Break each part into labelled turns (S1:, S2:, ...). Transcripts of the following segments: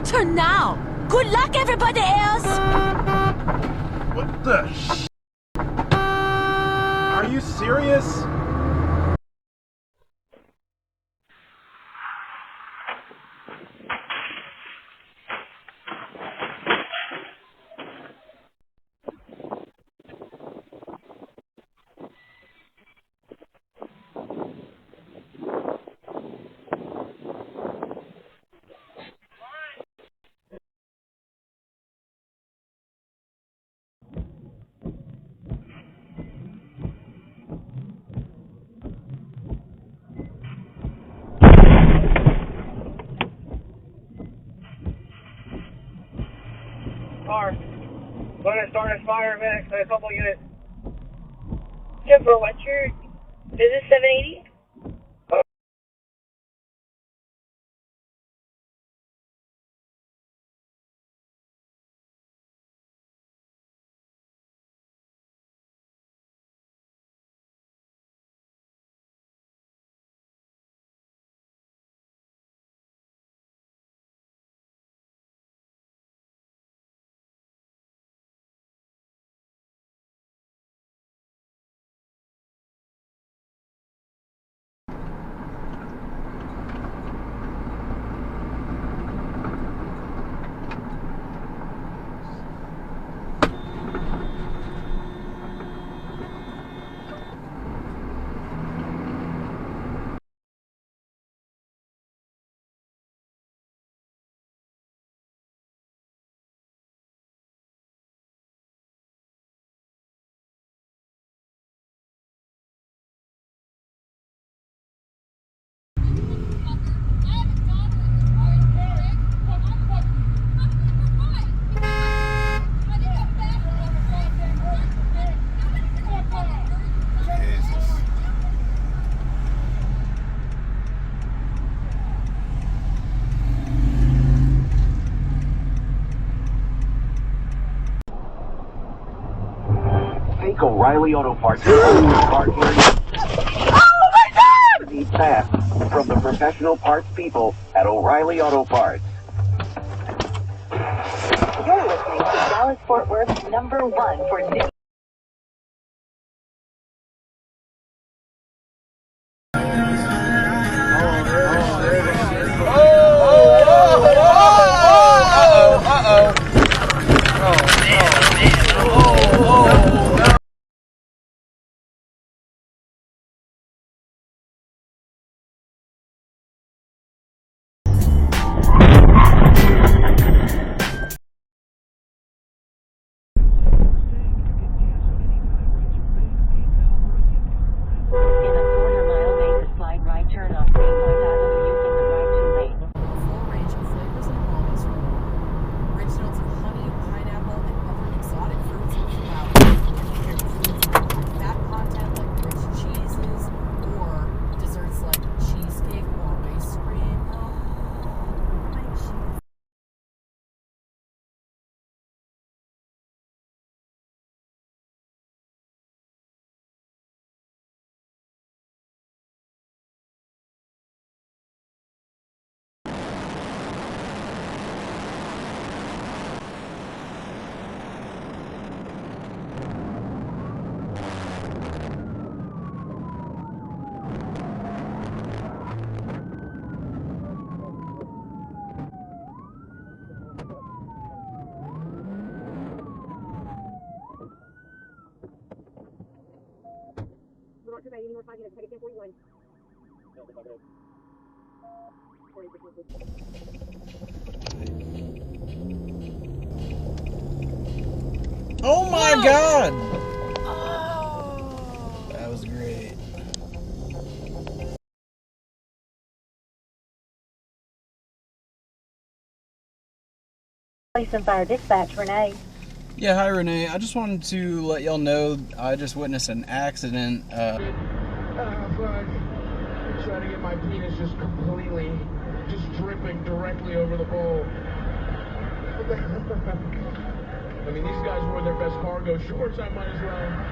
S1: turn now. Good luck, everybody else.
S2: What the sh**? Are you serious?
S3: Car. Going to start a fire, man. A couple units. Jennifer, what's your business 780?
S4: O'Reilly Auto Parts. Oh my God! Need fast from the professional parts people at O'Reilly Auto Parts.
S5: You're listening to Dallas-Fort Worth's #1 for news.
S2: Oh my God! That was great.
S5: Police and Fire Dispatch, Renee.
S2: Yeah, hi Renee. I just wanted to let y'all know I just witnessed an accident.
S6: Fuck. I'm trying to get my penis just dripping directly over the bowl. I mean, these guys wore their best cargo shorts, I might as well.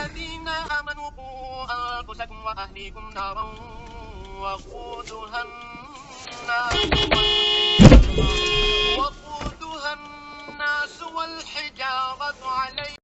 S7: الذين آمنوا قوا أنفسكم وأهليكم نارا وقودها الناس والحجارة عليها